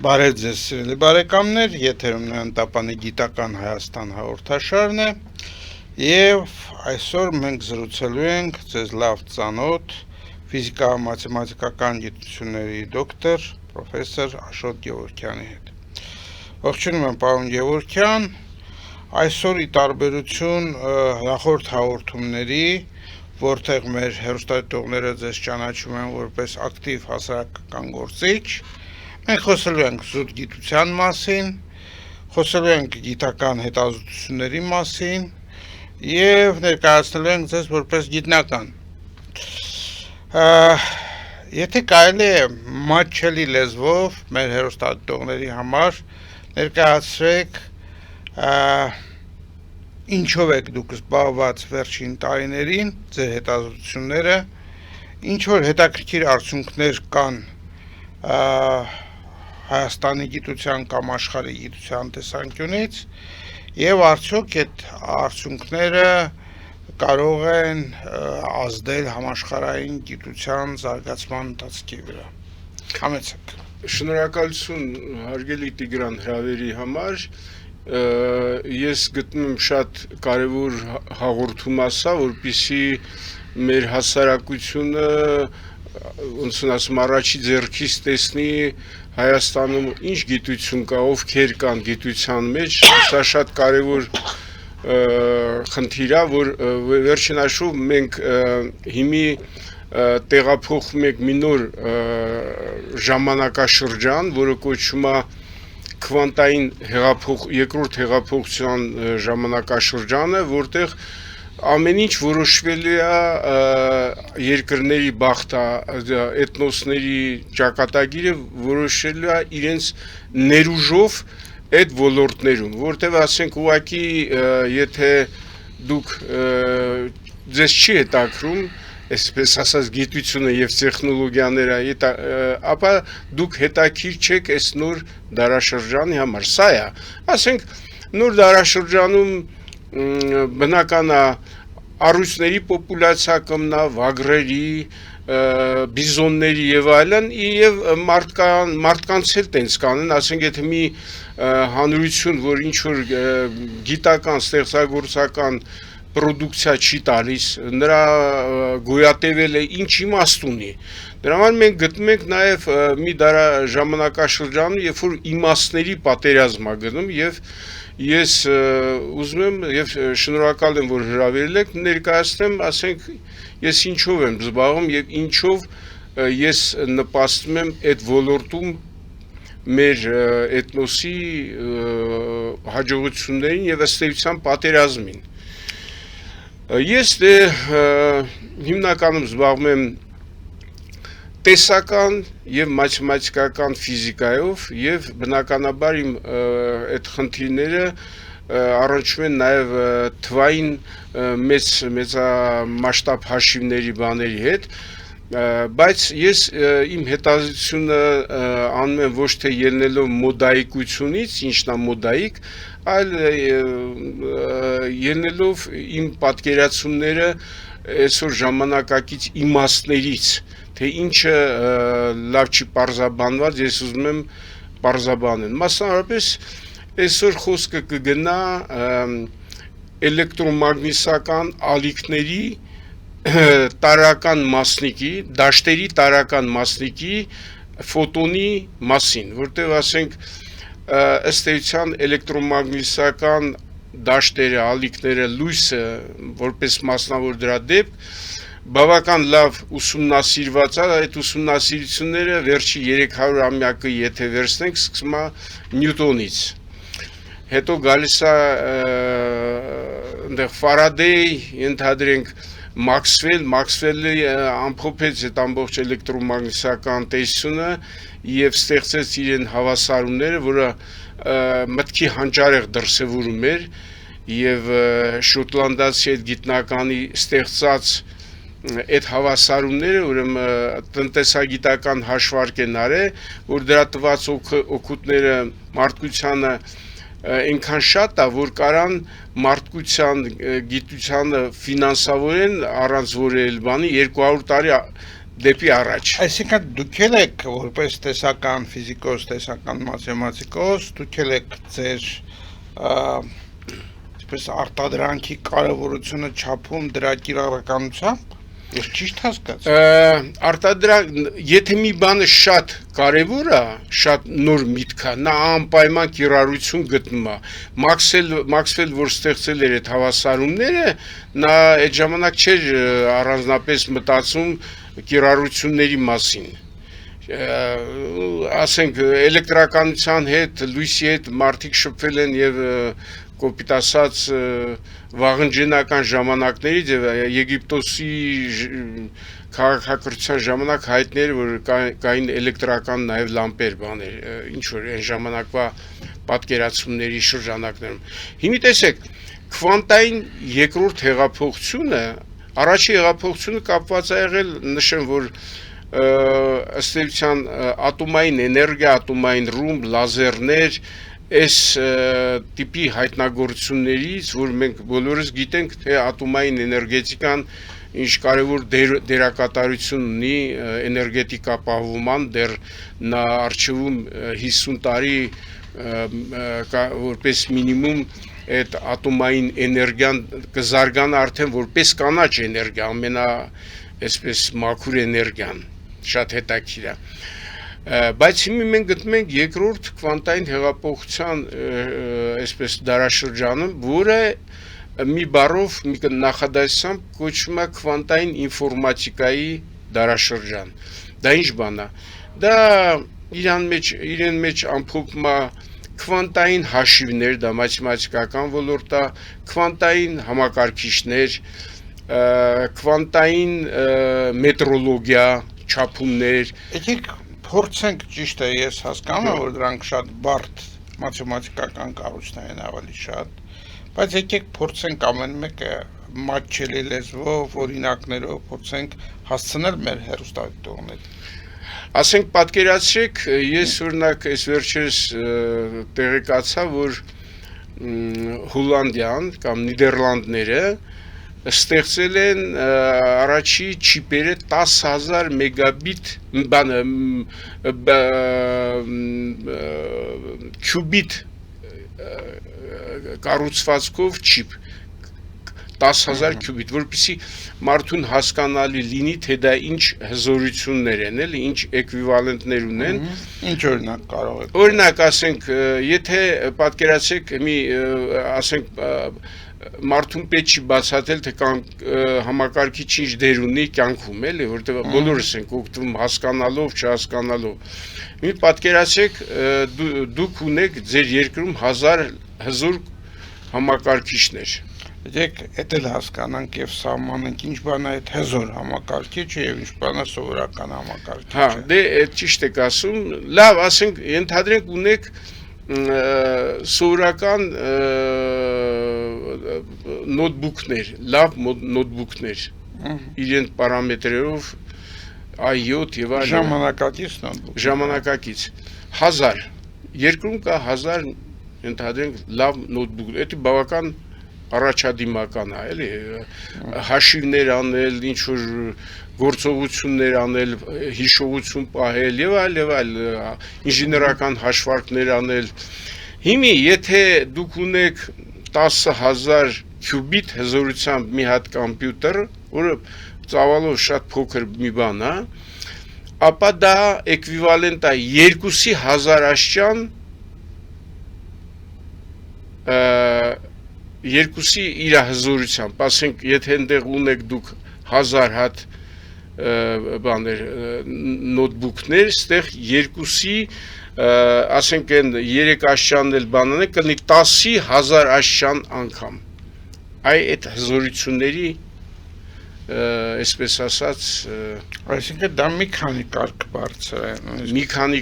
Բարև ձեզ սիրելի բարեկամներ, եթերում Տապանի գիտական Հայաստան հաղորդաշարն է եւ այսօր մենք զրուցելու ենք ձեզ լավ ծանոթ ֆիզիկա-մաթեմատիկական գիտությունների դոկտոր պրոֆեսոր Աշոտ Գևորգյանի հետ։ Ողջունում եմ պարոն Գևորգյան, այսօր ի տարբերություն նախորդ հաղորդումների, որտեղ մեր հեռուստադիտողները ձեզ ճանաչում են որպես ակտիվ հասարակական գործիչ, մենք խոսելու ենք զուտ գիտության մասին, խոսելու ենք գիտական հետազոտությունների մասին եւ ներկայացնելու ենք ձեզ որպես գիտնական։ Եթե կարելի է մատչելի լեզվով մեր հեռուստադիտողների համար ներկայացրեք ինչով եք դուք զբաղված վերջին տարիներին, ձեր հետազոտությունները, ինչ որ հետաքրքիր արդյունքներ կան Հայաստանի գիտության կամ աշխարհի գիտության տեսանկյունից եւ արդյոք այդ արդյունքները կարող են ազդել համաշխարհային գիտության զարգացման ընթացքի վրա։ Համեցեք։ Շնորհակալություն հարգելի Տիգրան հրավերի համար։ Ես գտնում եմ շատ կարևոր հաղորդում ասա, որպեսզի մեր հասարակությունը ոնց ասում առաջի ձեռքից տեսնի Հայաստանում ինչ գիտություն կա, ովքեր կան գիտության մեջ, սա շատ կարևոր խնդիր է, որ վերջին հաշվով մենք հիմի տեղափոխում ենք մի նոր ժամանակաշրջան, որը կոչվում է քվանտային երկրորդ հեղափոխության ժամանակաշրջանը, որտեղ ամեն ինչ որոշվելու է երկրների բախտը, էթնոսների ճակատագիրը որոշելու է իրենց ներուժով այդ ոլորտներում, որտեղ ասենք ուղղակի եթե դուք ձեզ չի հետաքրում, այսպես ասած գիտությունը եւ տեխնոլոգիաները, ապա դուք հետաքրիր չեք այս նոր դարաշրջանի համար։ Սա է, ասենք նոր դարաշրջանում բնական է առույցների պոպուլյացիա կմնա, վագրերի, բիզոնների եւ այլն, եւ մարդկանց էլ տենց կանեն, ասենք եթե մի հանրություն, որ ինչ որ գիտական, ստեղծագործական պրոդուկցիա չի տալիս, նրա գոյատևելը ինչ իմաստ ունի։ Դրա համար մենք գտնում ենք նաեւ մի ժամանակաշրջանում, երբ որ իմաստների պատերազմ է գնում եւ ես ուզում եմ եւ շնորհակալ եմ, որ հրավիրել եք, ներկայացնեմ, ասենք, ես ինչով եմ զբաղվում եւ ինչով ես նպաստում եմ այդ ոլորտում մեր էթնոսի հաջողություններին եւ ըստ էության պատերազմին։ Ես հիմնականում զբաղվում եմ տեսական եւ մաթեմատիկական ֆիզիկայով եւ բնականաբար իմ այդ խնդիրները առնչվում են նաեւ թվային մեծամասշտաբ հաշիվների բաների հետ, բայց ես իմ հետազոտությունը անում եմ ոչ թե ելնելով մոդայիկությունից, ինչն է մոդայիկ, այլ ելնելով իմ պատկերացումները այսօր ժամանակակից իմաստներից, թե ինչը լավ չի պարզաբանված, ես ուզում եմ պարզաբանել։ Մասնավորապես այսօր խոսքը կգնա էլեկտրոմագնիսական ալիքների տարրական մասնիկի, դաշտերի տարրական մասնիկի ֆոտոնի մասին, որտեղ ասենք ըստ էության էլեկտրոմագնիսական դաշտերը, ալիքները, լույսը որպես մասնավոր դրա դեպք բավական լավ ուսումնասիրված է, այդ ուսումնասիրությունները վերջի 300 ամյակը եթե վերցնենք, սկսում է Նյուտոնից։ Հետո գալիս է այնտեղ Ֆարադեյ, ենթադրենք Մաքսվելը ամփոփեց այդ ամբողջ էլեկտրոմագնիսական տեսությունը եւ ստեղծեց իրեն հավասարումները, որը մտքի հանճարեղ դրսևորում էր եւ շոտլանդացի այդ գիտնականի ստեղծած այդ հավասարումները ուրեմն տնտեսագիտական հաշվարկ են արել, որ դրա տված օգուտները մարդկությանը այնքան շատ է, որ կարան մարդկության գիտությանը ֆինանսավորեն առանց որևէ բանի 200 տարի դեպի առաջ։ Այսինքն դուք եք որպես տեսական ֆիզիկոս, տեսական մաթեմատիկոս, դուք եք ձեր այսպես արտադրանքի կարևորությունը չափում դրա կիրառականությամբ։ Ես ճիշտ հասկացա։ Եթե մի բանը շատ կարևոր է, շատ նոր միտք է, նա անպայման կիրառություն գտնում է։ Մաքսվել, որ ստեղծել էր այդ հավասարումները, նա այդ ժամանակ չէր առանձնապես մտածում կիրառությունների մասին։ Ասենք էլեկտրականության հետ, լույսի հետ մարդիկ շփվել են եւ կոպիտ ասած վաղնջենական ժամանակներից եւ Եգիպտոսի քաղաքակրթության ժամանակ հայտներ որ կային էլեկտրական նաեւ լամպեր բաներ, ինչ որ այն ժամանակվա պատկերացումների շրջանակներում։ Հիմա տեսեք, քվանտային երկրորդ հեղափոխությունը, առաջի հեղափոխությունը կապված է եղել, նշեմ, որ ըստ էության ատոմային էներգիա, ատոմային ռումբ, լազերներ այս տիպի հայտնագործություններից, որ մենք բոլորս գիտենք, թե ատոմային էներգետիկան ինչ կարևոր դերակատարություն ունի էներգետիկա պահովման, դեռ նա արժևում 50 տարի որպես մինիմում այդ ատոմային էներգիան կզարգանա արդեն որպես կանաչ էներգիա, ամենա այսպես մաքուր էներգիան, շատ հետաքրքիր է։ Բայց հիմա մենք գտնում ենք երկրորդ քվանտային հեղափոխության այսպես դարաշրջանում, որը մի բառով, մի նախադասությամբ կոչվում է քվանտային ինֆորմատիկայի դարաշրջան։ Դա ինչ բան է։ Դա իրեն մեջ ամփոփում է քվանտային հաշիվներ, դա մաթեմատիկական ոլորտ է, քվանտային համակարգիչներ, քվանտային մետրոլոգիա, չափումներ։ Եկեք փորձենք, ճիշտ է, ես հասկանում եմ, որ դրանք շատ բարդ մաթեմատիկական կառույցներ են ավելի շատ, բայց եկեք փորձենք ամեն մեկը մատչելի լեզվով, օրինակներով փորձենք հասցնել մեր հեռուստադիտողներին։ Ասենք պատկերացրեք, ես օրինակ այս վերջերս տեղեկացա, որ Հոլանդիան կամ Նիդերլանդները ստեղծել են առաջի չիպերը 10,000 մեգաբիտ քյուբիտ կառուցվածքով չիպ 10,000 քյուբիտ, որպեսզի մարդուն հասկանալի լինի, թե դա ինչ հզորություններ են, էլի, ինչ էկվիվալենտներ ունեն։ Ինչ օրինակ կարող եք։ Օրինակ, ասենք, եթե պատկերացեք, ասենք մարդուն պետք չի բացատրել, թե համակարգիչ ինչ դեր ունի կյանքում, էլի, որտեղ բոլորս ենք օգտվում հասկանալով, չհասկանալով։ Մի պատկերացեք, դուք ունեք ձեր երկրում 1000 հզոր համակարգիչներ։ Եկեք էդ էլ հասկանանք եւ սահմանենք ինչ բան է այդ հզոր համակարգիչը եւ ինչ բան է սովորական համակարգիչը։ Հա, դե այդ ճիշտ եք ասում։ Լավ, ասենք, ենթադրենք ունեք սովորական նոթբուքներ, լավ նոթբուքներ, իրենց պարամետրերով i7 եւ այլն։ Ժամանակակից նոթբուք։ Ժամանակակից 1000 երկրում կա 1000 ենթադրենք լավ նոթբուք, դա բավական առաջադիմական է, էլի, հաշիվներ անել, ինչ որ գործողություններ անել, հիշողություն պահել եւ այլ, ինժեներական հաշվարկներ անել։ Հիմա եթե դուք ունեք 10,000 քյուբիտ հզորությամբ մի հատ կոմպյուտեր, որը ծավալով շատ փոքր մի բան է, ապա դա էկվիվալենտ է 2000 աշճան երկուսի իր հզորությամբ, ասենք, եթե այնտեղ ունեք դուք 1000 հատ բաներ նոթբուքներ, ստեղ երկուսի, ասենք, այն 3 աշճանն էլ բանն է, կլինի 10,000 աշճան անգամ։ Այդ հզորությունների, այսպես ասած, այսինքն դա մի քանի կարգ բարձր է։ Մի քանի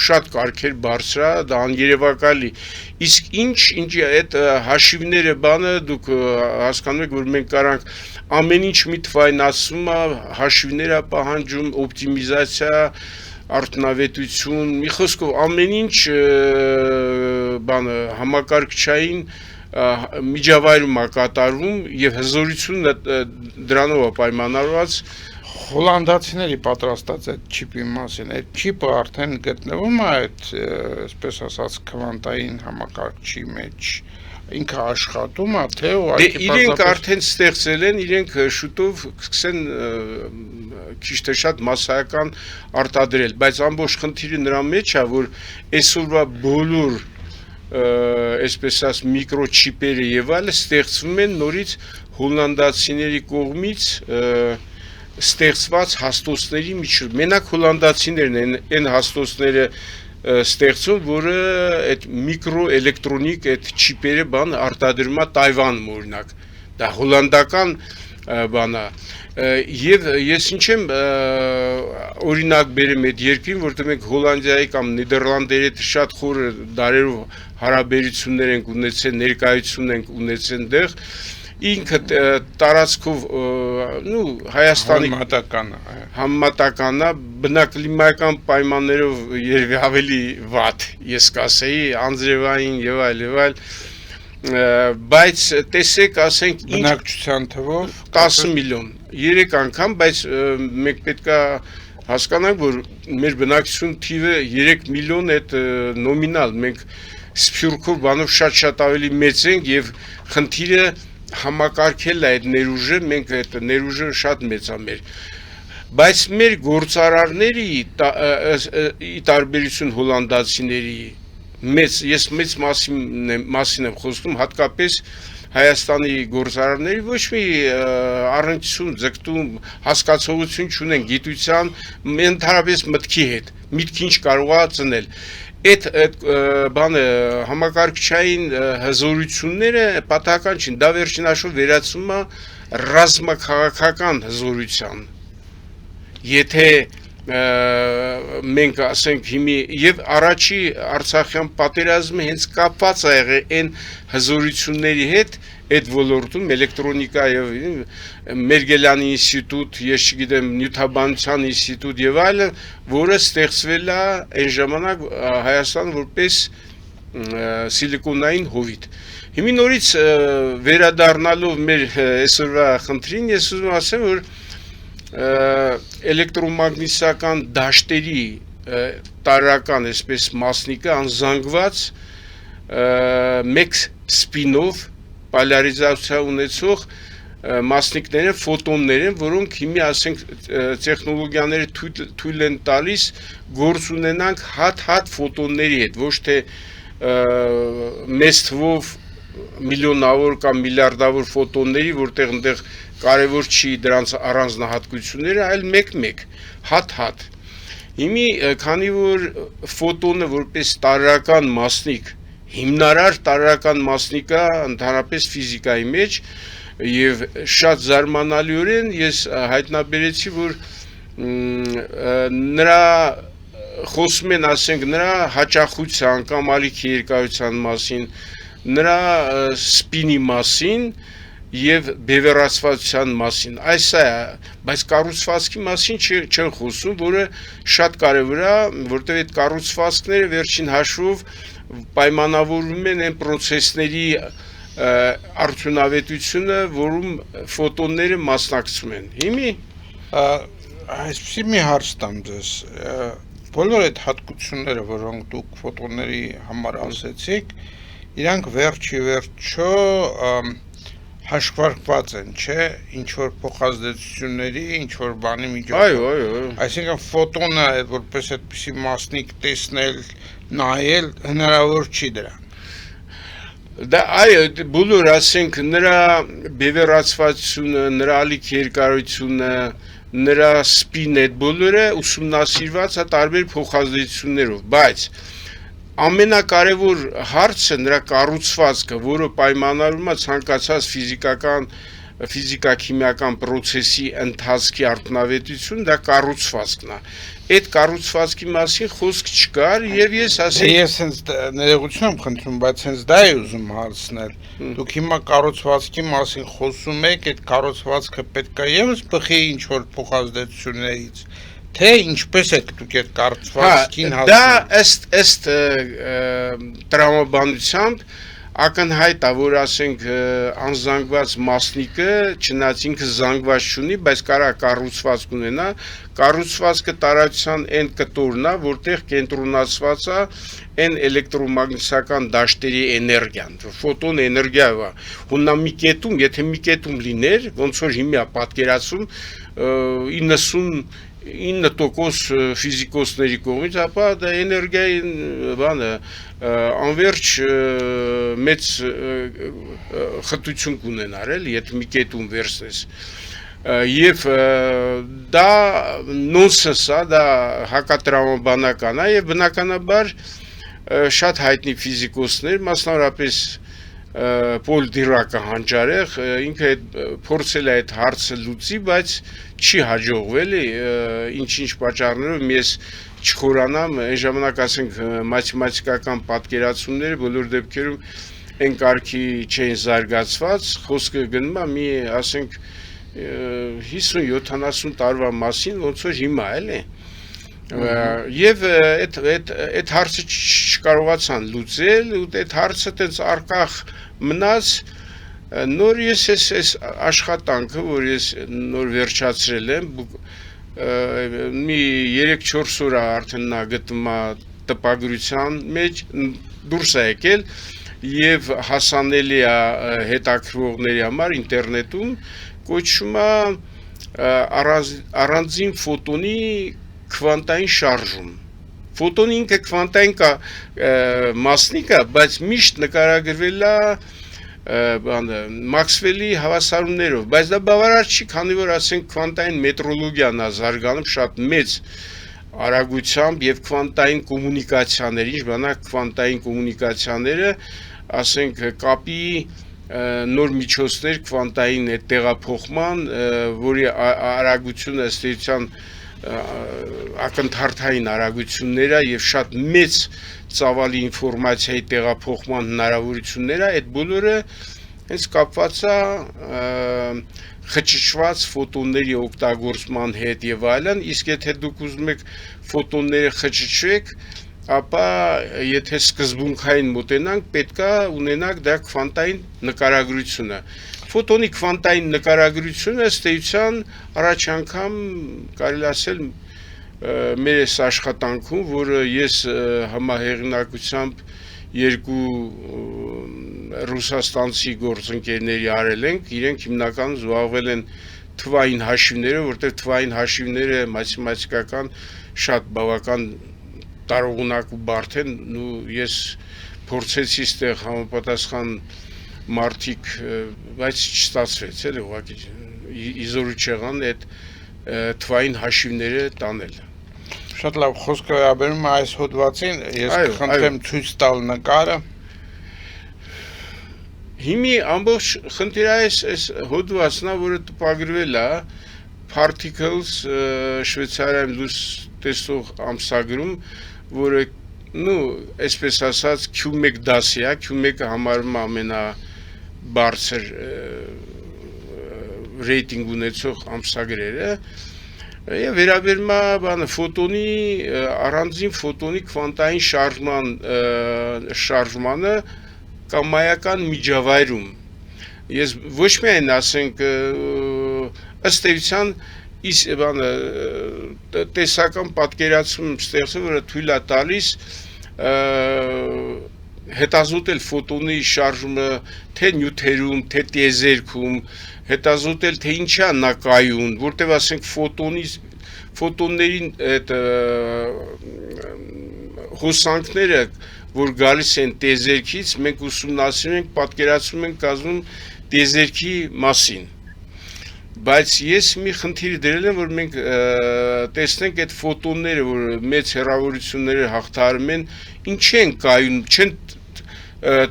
շատ կարգեր բարձր է, դա աներևակայելի։ Իսկ ինչ այդ հաշիվները բանը դուք հասկանում եք, որ մենք կարանք ամեն ինչ մի թվայնացում է, հաշիվները պահանջում, օպտիմիզացիա, արդյունավետություն, մի խոսքով ամեն ինչ բանը համակարգչային միջավայրում է կատարվում եւ հզորությունը դրանով է պայմանավորված։ Հոլանդացիների պատրաստած այդ չիպի մասին, այդ չիպը արդեն գտնվում է այդ, այսպես ասած, քվանտային համակարգչի մեջ, ինքը աշխատում է, թե Դե իրենք արդեն ստեղծել են, իրենք շուտով կսկսեն քիչ թե շատ մասսայական արտադրել, բայց ամբողջ խնդիրը նրա մեջ է, որ այսօրվա բոլոր այսպես ասած միկրոչիպերը եւ այլը ստեղծվում են նորից հոլանդացիների կողմից ստեղծված հաստոցների միջով։ Մենակ հոլանդացիներն են այն հաստոցները ստեղծում, որը այդ միկրոէլեկտրոնիկ այդ չիպերը բան արտադրում է Թայվանում օրինակ։ Դա հոլանդական բան է։ Եվ ես ինչ եմ օրինակ բերեմ այդ երկրին, որտեղ մենք Հոլանդիայի կամ Նիդերլանդերի հետ շատ խորը դարերով հարաբերություններ ենք ունեցել, ներկայություն ենք ունեցել դեղ, ինքը տարածքով Հայաստանի համեմատական է, բնակլիմայական պայմաններով երևի ավելի վատ, ես կասեի, անձրևային եւ այլ, բայց տեսեք, ասենք, բնակչության թվով 10 միլիոն, 3 անգամ, բայց մենք պետք է հասկանանք, որ մեր բնակչություն թիվը 3 միլիոն այդ նոմինալ, մենք Սփյուռքով բանով շատ ավելի մեծ ենք եւ խնդիրը համակարգել այդ ներուժը, մենք այդ ներուժը շատ մեծ է մեր, բայց մեր գործարարների ի տարբերություն հոլանդացիների ես մեծ մասին եմ խոսում, հատկապես Հայաստանի գործարարների ոչ մի առնչություն, ձգտում, հասկացողություն չունեն գիտության, ընդհանրապես մտքի հետ, միտք ինչ կարող է ծնել։ Այդ բանը համակարգչային հզորությունները պատահական չեն, դա վերջին հաշվով վերածվում է ռազմաքաղաքական հզորության։ Եթե մենք ասենք հիմի եւ առաջի Արցախյան պատերազմը հենց կապված է եղել այն հզորությունների հետ, այդ ոլորտում էլեկտրոնիկա եւ Մերգելյանի ինստիտուտ, ես չգիտեմ, նյութաբանության ինստիտուտ եւ այլը, որը ստեղծվել է այն ժամանակ Հայաստանը որպես սիլիկոնային հովիտ։ Հիմա նորից վերադառնալով մեր այսօրվա խնդրին, ես ուզում ասեմ, որ էլեկտրոմագնիսական դաշտերի տարրական այսպես մասնիկը անզանգված մեկ սպինով պոլարիզացիա ունեցող մասնիկներ են, ֆոտոններ են, որոնք հիմա ասենք տեխնոլոգիաները թույլ են տալիս գործ ունենանք հատ ֆոտոնների հետ, ոչ թե մեծ թվով միլիոնավոր կամ միլիարդավոր ֆոտոնների, որտեղ այնտեղ կարևոր չի դրանց առանձնահատկությունները, այլ մեկ, հատ։ Հիմի քանի որ ֆոտոնը որպես տարրական մասնիկ, հիմնարար տարրական մասնիկ է ընդհանրապես ֆիզիկայի մեջ եւ շատ զարմանալիորեն ես հայտնաբերեցի, որ նրա խոսում են, ասենք, նրա հաճախության կամ ալիքի երկարության մասին, նրա սպինի մասին եւ բևեռացվածության մասին, այս է, բայց կառուցվածքի մասին չեն խոսում, որը շատ կարևոր է, որտեղ այդ կառուցվածքները վերջին հաշվով պայմանավորվում են այն պրոցեսների արդյունավետությունը, որում ֆոտոնները մասնակցում են։ Հիմի այսպեսի մի հարց տամ ձեզ, բոլոր այդ հատկությունները, որոնք դուք ֆոտոնների համար ասեցիք, իրանք վերջո հաշվարկված են, չէ, ինչ-որ փոխազդեցությունների, ինչ-որ բանի միջոցով։ Այո։ Այսինքն ֆոտոնը որպես այդպիսի մասնիկ տեսնել, նայել հնարավոր չի դրան։ Դա այո, բոլոր ասենք նրա բևեռացվածությունը, նրա ալիքի երկարությունը, նրա սպինը, այդ բոլորը ուսումնասիրված է տարբեր փոխազդեցություններով, բայց ամենակարևոր հարցը նրա կառուցվածքը, որը պայմանավորում է ցանկացած ֆիզիկա-քիմիական պրոցեսի ընթացքի արդյունավետություն, դա կառուցվածքն է։ Այդ կառուցվածքի մասին խոսք չկար եւ ես ասեմ ես հենց ներողություն եմ խնդրում, բայց հենց դա է ուզում հարցնել։ Դուք հիմա կառուցվածքի մասին խոսում եք, այդ կառուցվածքը պետք է եւս բխի ինչ-որ փոխազդեցություններից, թե ինչպես եք դուք այդ կառուցվածքին հասնում։ Դա ըստ տրամաբանությամբ ակնհայտ է, որ ասենք անզանգված մասնիկը չնայած ինքը զանգված չունի, բայց կարա կառուցվածք ունենա, կառուցվածքը տարածության այն կտորն է, որտեղ կենտրոնացված է այն էլեկտրոմագնիսական դաշտերի էներգիան, ֆոտոն էներգիա է, հունա մի կետում, եթե մի կետում լիներ, ոնց որ հիմա պատկերացում 99% ֆիզիկոսների կողմից, ապա դա էներգիայի բանը անverջ մեծ խտություն կունենար, էլի, եթե մի կետում վերցնես։ Եվ դա նոնսենս է, դա հակատրամաբանական է եւ բնականաբար շատ հայտնի ֆիզիկոսներ, մասնավորապես Պոլ Դիրակը հանճարեղ, ինքը փորձել է այդ հարցը լուծի, բայց չի հաջողվել, ինչ-ինչ պատճառներով ես չխորանամ, այն ժամանակ ասենք մաթեմատիկական պատկերացումները բոլոր դեպքերում այն կարգի չեն զարգացված, խոսքը գնում է մի ասենք 50-70 տարվա մասին, ոնց որ հիմա էլի։ Եվ այդ հարցը չկարողացան լուծել, ու այդ հարցը տենց արկախ մնաց, նոր ես այս աշխատանքը, որ ես նոր վերջացրել եմ, մի 3-4 օր արդեն նա գտնում է տպագրության մեջ, դուրս է եկել եւ հասանելի է հետաքրքրողների համար ինտերնետում, կոչվում է առանձին ֆոտոնի քվանտային շարժում։ Ֆոտոնի ինքը քվանտային մասնիկ է, բայց միշտ նկարագրվել է Մաքսվելի հավասարումներով, բայց դա բավարար չի, քանի որ ասենք քվանտային մետրոլոգիան է զարգանում շատ մեծ արագությամբ եւ քվանտային կոմունիկացիաներ, ինչ բանա քվանտային կոմունիկացիաները, ասենք կապի նոր միջոցներ քվանտային այդ տեղափոխման, որի արագությունը ըստ էության ակնթարթային արագությունները եւ շատ մեծ ծավալի ինֆորմացիայի տեղափոխման հնարավորությունները, այդ բոլորը հենց կապված է խճճված ֆոտոնների օգտագործման հետ եւ այլն, իսկ եթե դուք ուզում եք ֆոտոնները խճճեք, ապա եթե սկզբունքային մոտենանք, պետք է ունենանք դա քվանտային նկարագրությունը։ Ֆոտոնի քվանտային նկարագրությունը ըստ էության առաջ անգամ կարելի ասել մեր այս աշխատանքում, որը ես համահեղինակությամբ երկու ռուսաստանցի գործընկերների արել ենք, իրենք հիմնականում զբաղվել են թվային հաշիվներով, որտեղ թվային հաշիվները մաթեմատիկական շատ բավական տարողունակ ու բարդ են, ու ես փորձեցի ստեղ համապատասխան մարդիկ, բայց չստացվեց, էլի ուղղակի իզորու չեղան այդ թվային հաշիվները տանել։ Շատ լավ, խոսքը վերաբերում է այս հոդվածին, ես կխնդրեմ ցույց տալ նկարը։ Հիմի ամբողջ խնդիրը այս հոդվածն է, որը տպագրվել է Particles Շվեյցարիայում լույս տեսող ամսագրում, որը այսպես ասած Q1 դասի է, Q1-ը համարվում է ամենաբարձր ռեյտինգ ունեցող ամսագրերը, եւ վերաբերում է ֆոտոնի առանձին ֆոտոնի քվանտային շարժմանը կամայական միջավայրում։ Ես ոչ միայն ասենք ըստ էության տեսական պատկերացում ստեղծել, որը թույլ է տալիս հետազոտել ֆոտոնի շարժումը թե նյութերում, թե տիեզերքում, հետազոտել թե ինչի է նա կայուն, որտեղ ասենք ֆոտոններին այդ հոսանքները, որ գալիս են տիեզերքից, մենք ուսումնասիրում ենք, պատկերացնում ենք կազմում տիեզերքի մասին։ Բայց ես մի խնդիր դրել եմ, որ մենք տեսնենք այդ ֆոտոնները, որ մեծ հեռավորությունները հաղթահարում են, ինչ են կայուն, չեն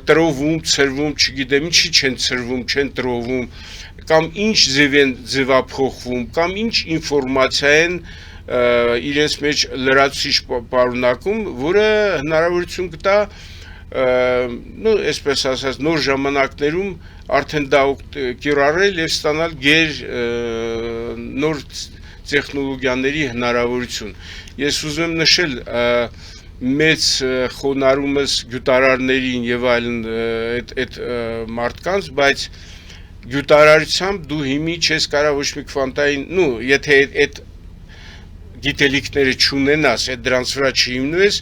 տրովում, ցրվում, չգիտեմ, ինչի չեն ցրվում, չեն տրովում, կամ ինչ ձև են ձևափոխվում, կամ ինչ ինֆորմացիա են իրենց մեջ լրացուցիչ պարունակում, որը հնարավորություն կտա, այսպես ասած, նոր ժամանակներում արդեն դա կիրառել եւ ստանալ նոր տեխնոլոգիաների հնարավորություն։ Ես ուզում եմ նշել մեծ խոնարհումս գյուտարարներին եւ այլն այդ մարդկանց, բայց գյուտարարությամբ դու հիմի չես կարող ոչ մի քվանտային, եթե այդ գիտելիքները չունենաս, այդ դրանց վրա չհիմնվես,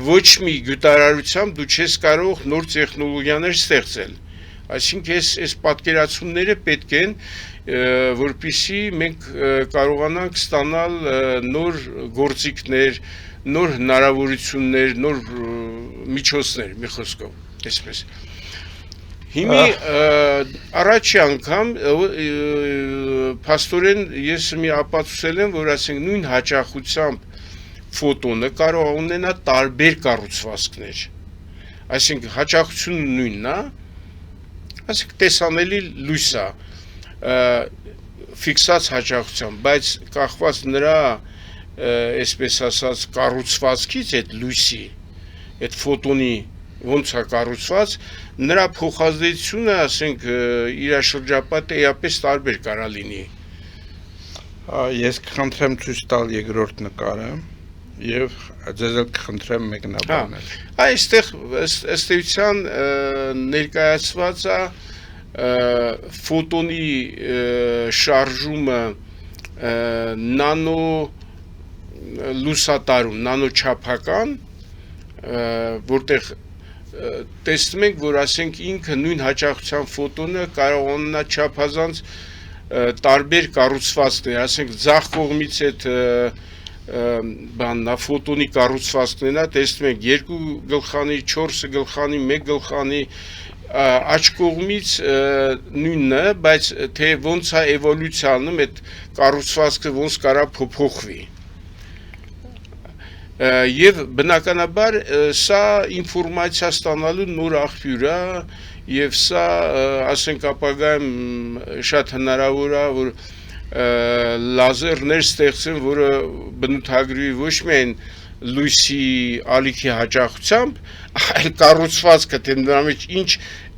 ոչ մի գյուտարարությամբ դու չես կարող նոր տեխնոլոգիաներ ստեղծել։ Այսինքն այս պատկերացումները պետք են, որպեսզի մենք կարողանանք ստանալ նոր գործիքներ, նոր հնարավորություններ, նոր միջոցներ, մի խոսքով, այսպես։ Հիմի առաջի անգամ փաստորեն ես մի ապացուցել եմ, որ ասենք նույն հաճախությամբ ֆոտոնը կարող է ունենա տարբեր կառուցվածքներ։ Այսինքն հաճախությունը նույնն է, ասենք տեսանելի լույս է, ֆիքսած հաճախությամբ, բայց կախված նրա, այսպես ասած, կառուցվածքից այդ լույսի, այդ ֆոտոնի ոնց է կառուցված, նրա փոխազդեցությունը, ասենք, իր շրջապատը էապես տարբեր կարա լինի։ Ես կխնդրեմ ցույց տալ երկրորդ նկարը եւ ձեզ էլ կխնդրեմ մեկնաբանել։ Այստեղ ըստ էության ներկայացված է ֆոտոնի շարժումը նանո լուսատարում, նանոչափական, որտեղ տեսնում ենք, որ ասենք ինքը նույն հաճախության ֆոտոնը կարող ունենա չափազանց տարբեր կառուցվածքներ, ասենք ձախ կողմից այդ բաննա ֆոտոնի կառուցվածքներն է, տեսնում ենք 2 գլխանի, 4 գլխանի, 1 գլխանի, աջ կողմից նույնն է, բայց թե ոնց է էվոլյուցիանում այդ կառուցվածքը ոնց կարա փոփոխվի։ Եվ բնականաբար սա ինֆորմացիա ստանալու նոր աղբյուր է, եւ սա ասենք ապագայում շատ հնարավոր է, որ լազերներ ստեղծեն, որը բնութագրվի ոչ միայն լույսի ալիքի հաճախությամբ, այլ կառուցվածքը, թե նրա մեջ ինչ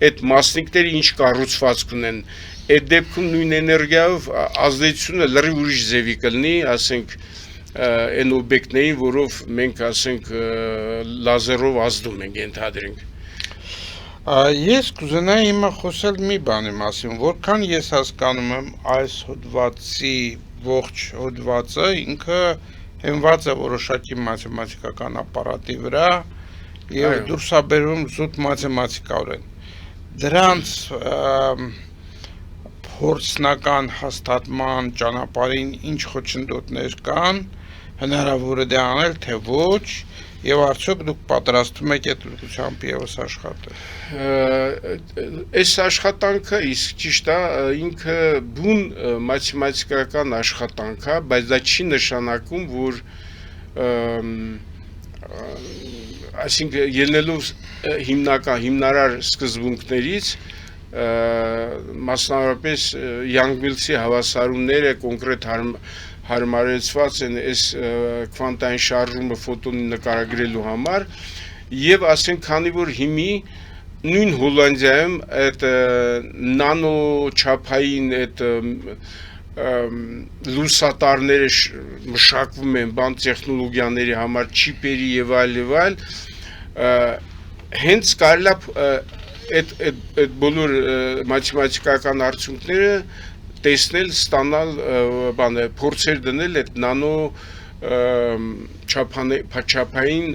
այդ մասնիկները ինչ կառուցվածք ունեն, այդ դեպքում նույն էներգիայով ազդեցությունը լրիվ ուրիշ ձևի կլինի, ասենք այն օբյեկտներին, որով մենք ասենք լազերով ազդում ենք, ենթադրենք։ Ես կուզենայի հիմա խոսել մի բանի մասին, որքան ես հասկանում եմ այս հոդվածի ողջ հոդվածը ինքը հենված է որոշակի մաթեմատիկական ապարատի վրա եւ դուրս է բերում զուտ մաթեմատիկորեն։ Դրանց փորձնական հաստատման ճանապարհին ինչ խոչընդոտներ կան, հնարավոր է դա անել, թե ոչ, եւ արդյոք դուք պատրաստվում եք այդ ուղղությամբ եւս աշխատել։ Այս աշխատանքը իսկ ճիշտ է, ինքը բուն մաթեմատիկական աշխատանք է, բայց դա չի նշանակում, որ այսինքն ելնելով հիմնարար սկզբունքներից, մասնավորապես Յանգ-Միլսի հավասարումները կոնկրետ հարմարեցված են այս քվանտային շարժումը ֆոտոնի նկարագրելու համար եւ ասենք քանի որ հիմի նույն Հոլանդիայում այդ նանո չափային այդ լուսատարները մշակվում են բան տեխնոլոգիաների համար չիպերի եւ այլ հենց կարելի է այդ բոլոր մաթեմատիկական արդյունքները տեսնել, ստանալ, փորձեր դնել այդ նանո չափային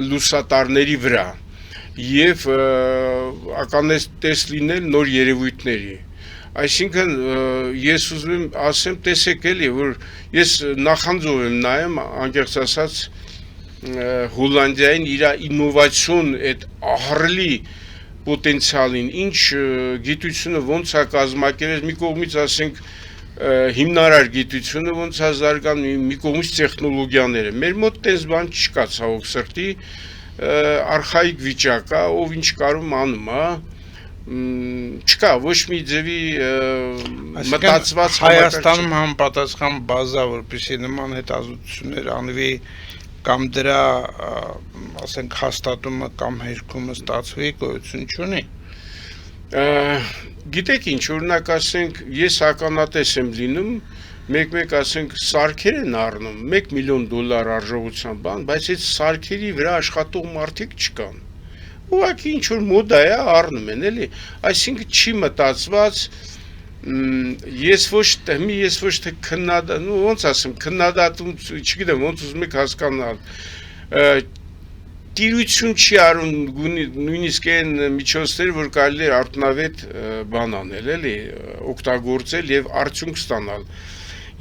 լուսատարների վրա եւ ականատես լինել նոր երևույթների։ Այսինքն ես ուզում եմ ասեմ, տեսեք էլի, որ ես նախանձով եմ նայում, անկեղծ ասած, Հոլանդիային իր ինովացիոն այդ ահռելի պոտենցիալին, ինչ գիտությունը ոնց է կազմակերպել, մի կողմից ասենք հիմնարար գիտությունը ոնց է զարգանում, մի կողմից տեխնոլոգիաները։ Մեր մոտ տես բան չկա, ցավոք սրտի, արխայիկ վիճակ է, ով ինչ կարում անում է, չկա ոչ մի ձևի մտածված Հայաստանում համապատասխան բազա, որպեսզի նման հետազոտություններ անվի կամ դրա ասենք հաստատումը կամ հերկումը ստացվի, գոյություն չունի։ Գիտեք ինչ, օրինակ ասենք, ես ականատես եմ լինում մեկ ասենք սարքեր են առնում 1 միլիոն դոլար արժողության բան, բայց այդ սարքերի վրա աշխատող մարդիկ չկան։ Ուղղակի ինչ որ մոդա է առնում են, էլի, այսինքն չի մտածված ես ոչ թե քննադատ, ոնց ասեմ, քննադատում, չգիտեմ, ոնց ուզում եք հասկանալ, տիրություն չի արում նույնիսկ այն միջոցները, որ կարելի է արդյունավետ բան անել, էլի, օգտագործել եւ արդյունք ստանալ։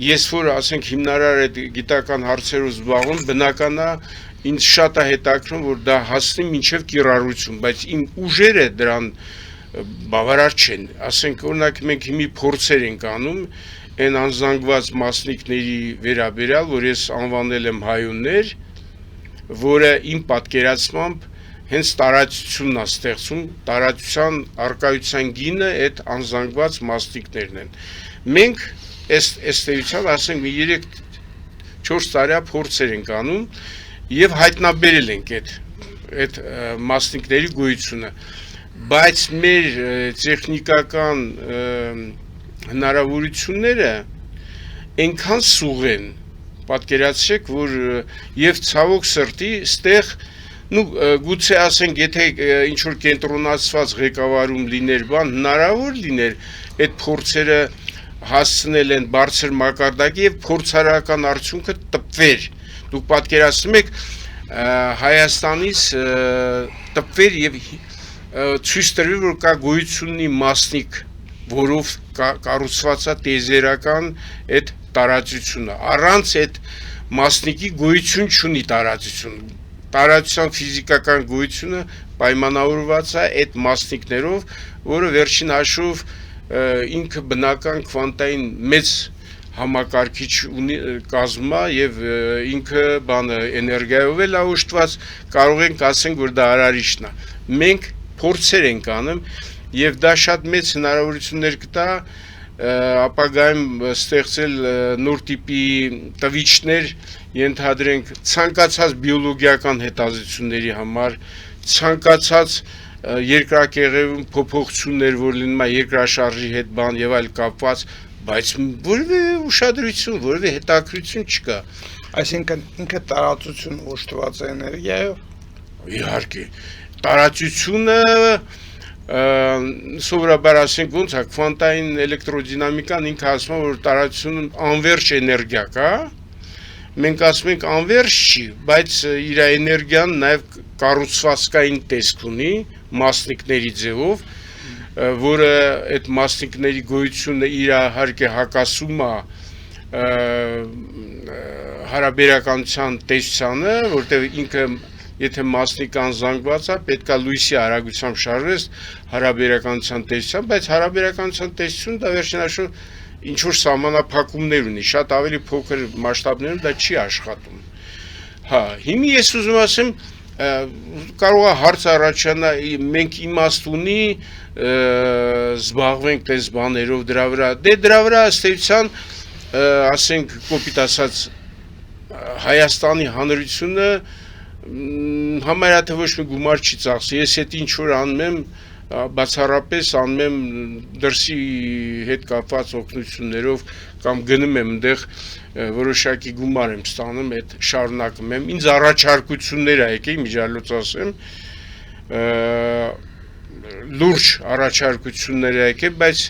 Ես որ ասենք հիմնարար այդ գիտական հարցերով զբաղվում, բնական է ինձ շատ է հետաքրքրում, որ դա հասնի մինչև կիրառություն, բայց իմ ուժերը դրան բավարար չեն։ Ասենք օրինակ մենք հիմի փորձեր ենք անում այն անզանգված մասնիկների վերաբերյալ, որ ես անվանել եմ հայուններ, որը իմ պատկերացմամբ հենց տարածությունն է ստեղծում, տարածության արկայության գինը այդ անզանգված մասնիկներն են։ Մենք այս տերության ասենք մի 3-4 տարի փորձեր ենք անում եւ հայտնաբերել ենք այդ մասնիկների գոյությունը, բայց մեր տեխնիկական հնարավորությունները այնքան սուղ են, պատկերացրեք, որ եւ ցավոք սրտի ստեղ գուցե ասենք եթե ինչ որ կենտրոնացված ղեկավարում լիներ բան, հնարավոր լիներ այդ փորձերը հասցնել են բարձր մակարդակի եւ փորձարարական արդյունքը տպվեր։ Դուք պատկերացնում եք Հայաստանից տպվեր եւ ցույց տրվի, որ կա գոյություն ունի մասնիկ, որով կառուցված է տեզերական այդ տարածությունը։ Առանց այդ մասնիկի գոյություն չունի տարածություն։ Տարածության ֆիզիկական գոյությունը պայմանավորված է այդ մասնիկներով, որը վերջին հաշվով ինքը բնական քվանտային մեծ համակարգիչ ունի կազմա եւ ինքը բանը էներգիայով էլ ուշտված, կարող ենք ասենք, որ դա արարիչն է։ Մենք փորձեր ենք անում եւ դա շատ մեծ հնարավորություններ կտա ապագայում ստեղծել նոր տիպի տվիչներ, ենթադրենք ցանկացած բիոլոգիական հետազոտությունների համար, ցանկացած երկրակեղևում փոփոխություններ, որ լինում է երկրաշարժի հետ բան եւ այլ կապված, բայց որևէ ուշադրություն, որևէ հետաքրքրություն չկա։ Այսինքն ինքը տարածություն ուշտված է էներգիայով։ Իհարկե, տարածությունը սովորաբար ասենք ոնց է, քվանտային էլեկտրոդինամիկան ինքը ասում է, որ տարածությունն անվերջ էներգիա կա, մենք ասում ենք անվերջ չի, բայց իր էներգիան նաև կառուցվածքային տեսք ունի, մասնիկների ձևով, որը այդ մասնիկների գոյությունը իհարկե հակասում է հարաբերականության տեսությանը, որտեղ ինքը եթե մասնիկ անզանգված է, պետք է լույսի արագությամբ շարժվես հարաբերականության տեսությամբ, բայց հարաբերականության տեսությունը դա վերջնաշուտ ինչ որ սահմանափակումներ ունի, շատ ավելի փոքր մասշտաբներում դա չի աշխատում։ Հա, հիմա ես ուզում ասեմ, կարող է հարց առաջանա, մենք իմաստ ունի զբաղվենք տես բաներով դրա վրա, դե դրա վրա ըստ էության, ասենք կոպիտ ասած Հայաստանի Հանրությունը համարյա թե ոչ մի գումար չի ծախսի, ես հետ ինչ որ անում եմ, բացառապես անում եմ դրսի հետ կապված օգնություններով կամ գնում եմ այնտեղ որոշակի գումար եմ ստանում, այդ շարունակում եմ, ինձ առաջարկություններ ա եկել, միջալոց ասեմ, լուրջ առաջարկություններ ա եկել, բայց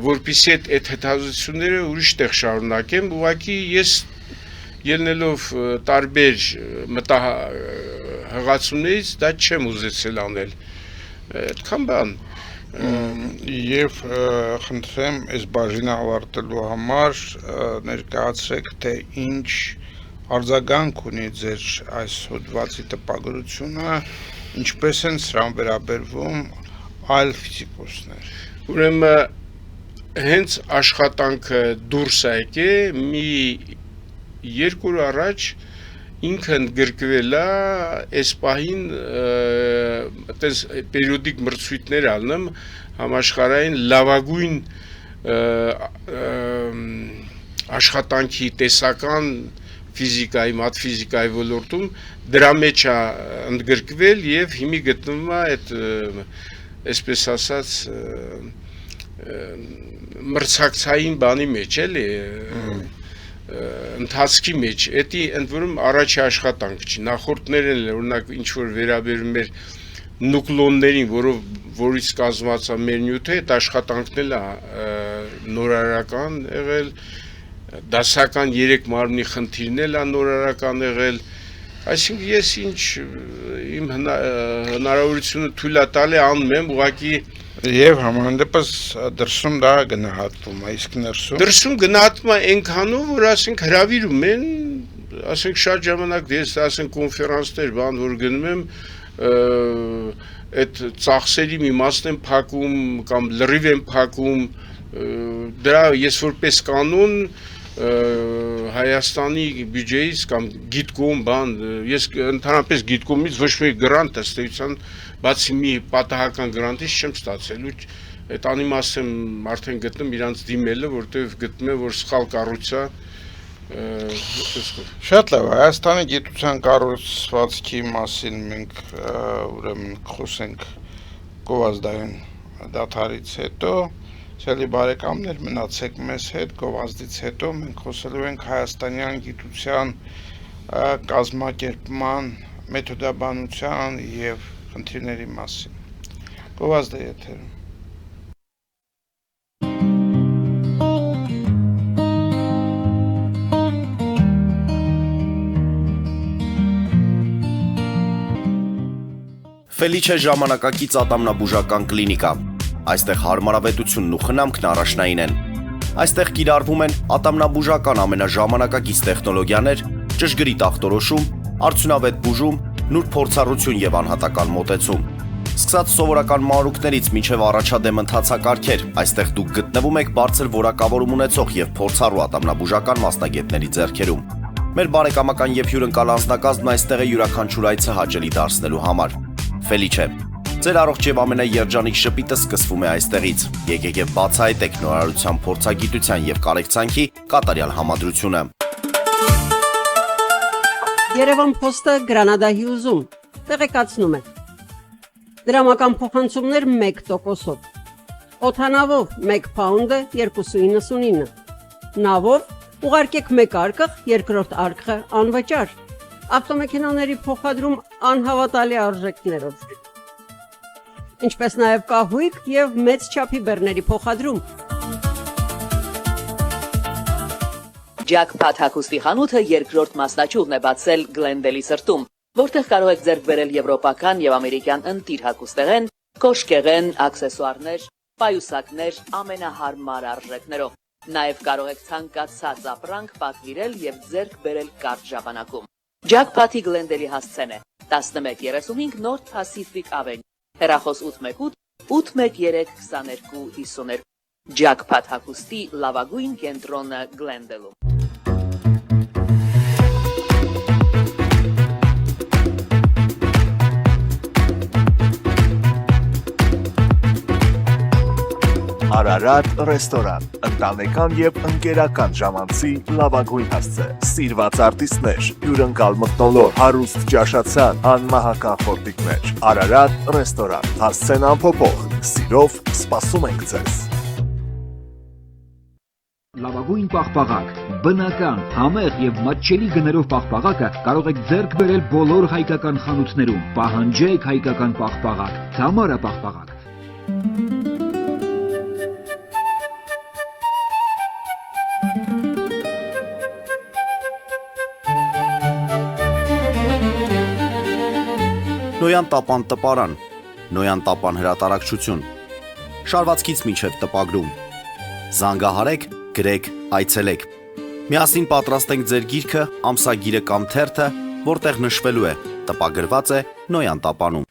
որպեսզի այդ հետազոտությունները ուրիշ տեղ շարունակեմ, ուղղակի ես ելնելով տարբեր մտահղացումներից դա չեմ ուզեցել անել, այդքան բան։ Եվ խնդրեմ այս բաժինը ավարտելու համար ներկայացրեք, թե ինչ արձագանք ունի ձեր այս հոդվածի տպագրությունը, ինչպես են սրան վերաբերվում այլ ֆիզիկոսներ։ Ուրեմն հենց աշխատանքը դուրս է եկել մի 2 օր առաջ ինքն գրկվել է այս պահին այդպես պերիոդիկ մրցույթներ ալնում համաշխարհային լավագույն աշխատանքի տեսական ֆիզիկայի, մաթֆիզիկայի ոլորտում դրա մեջ է ընդգրկվել եւ հիմի գտնվում է այդ այսպես ասած մրցակցային բանի մեջ էլի ընթացքի մեջ էդի ընդ որում առաջի աշխատանք չի նախորդներն էլ օրինակ ինչ որ վերաբերում էր նուկլոններին որից կազմված է մեր նյութը այդ աշխատանքն էլ նորարարական եղել դասական 3 մարմնի խնդիրն էլ նորարարական եղել այսինքն ես ինչ իմ հնարավորությունը թույլ է տալի անում եմ ուղղակի Եվ համանդեպս դրսում դա գնահատվում է, իսկ դրսում գնահատվում է այնքանով, որ ասենք հրավիրում են, ասենք շատ ժամանակ ես ասենք կոնֆերանսներ բան որ գնում եմ, այդ ծախսերի մի մասն եմ փակում կամ լրիվ եմ փակում, դրա ես որպես կանոն Հայաստանի բյուջեից կամ գիտկոմ բան, ես ընդհանրապես գիտկոմից ոչ մի գրանտ ըստեյության բացի մի պատահական գրանտից չեմ ստացել ու այդ անիմաստ եմ արդեն գտնում իրանց դիմելը, որտեղ գտնում եմ, որ սխալ կառույցա Շատ լավ, Հայաստանի գիտության կառուցվածքի մասին մենք ուրեմն խոսենք գովազդային դադարից հետո Սիրելի բարեկամներ, մնացեք մեզ հետ, գովազդից հետո մենք խոսելու ենք հայաստանյան գիտության կազմակերպման, մեթոդաբանության եւ խնդիրների մասին։ Գովազդը եթերում։ Ֆելիչե ժամանակակից ատամնաբուժական կլինիկա Այստեղ հարմարավետությունն ու խնամքն առաջնային են։ Այստեղ կիրառվում են ատամնաբուժական ամենաժամանակակից տեխնոլոգիաներ, ճշգրիտ ախտորոշում, արդյունավետ բուժում, նուրբ փորձառություն եւ անհատական մոտեցում։ Սկսած սովորական մանրուքներից մինչև առաջադեմ ընթացակարգեր, այստեղ դուք գտնվում եք բարձր որակավորում ունեցող եւ փորձառու ատամնաբուժական մասնագետների ձեռքերում։ Մեր բարեկամական եւ հյուրընկալ անձնակազմն այստեղ է յուրաքանչյուր այցը հաճելի դարձնելու համար։ Ֆելիչե Ձեր առողջ եւ ամենաերջանիկ շպիտը սկսվում է այստեղից։ Եկեք եւ բացահայտեք նորարարության փորձագիտության եւ կարեկցանքի կատարյալ համադրությունը։ Երևան Փոստը Գրանադա Հյուզում տեղեկացնում է։ Դրամական փոխանցումներ 1%-ով։ Օդանավով 1 փաունդը 2.99։ Նավով ուղարկեք 1 արկղ, երկրորդ արկղը անվճար։ Ավտոմեքենաների փոխադրում անհավատալի արժեքներով։ Ինչպես նաև կահույք եւ մեծ չափի բեռների փոխադրում։ Jackpot հագուստի խանութը երկրորդ մասնաճյուղն է բացել Գլենդելի սրտում, որտեղ կարող եք ձեռք բերել եվրոպական եւ ամերիկյան ընտիր հագուստեղեն, կոշկեղեն, աքսեսուարներ, պայուսակներ ամենահարմար արժեքներով։ Նաև կարող եք ցանկացած ապրանք պատվիրել եւ ձեռք բերել կարճ ժամանակում։ Jackpot-ի Գլենդելի հասցեն է 1135 North Pacific Avenue Հեռախոս 818 813 2252 Jackpot հագուստի լավագույն կենտրոնը Գլենդելում Արարատ ռեստորան, ընտանեկան եւ ընկերական ժամանցի լավագույն հասցե, սիրված արտիստներ, հյուրընկալ մթնոլորտ, հարուստ ճաշացան, անմահական խորտիկներ, Արարատ ռեստորան, հասցեն անփոփոխ, սիրով սպասում ենք ձեզ։ Լավագույն պաղպաղակ, բնական, համեղ եւ մատչելի գներով պաղպաղակը կարող եք ձեռք բերել բոլոր հայկական խանութներում։ Պահանջեք հայկական պաղպաղակ, Թամարա պաղպաղակ։ Նոյան տապան տպարան, Նոյան տապան հրատարակչություն, շարվածքից մինչև տպագրում, զանգահարեք, գրեք, այցելեք, միասին պատրաստենք ձեր գիրքը, ամսագիրը կամ թերթը, որտեղ նշվելու է, տպագրված է Նոյան տապանում։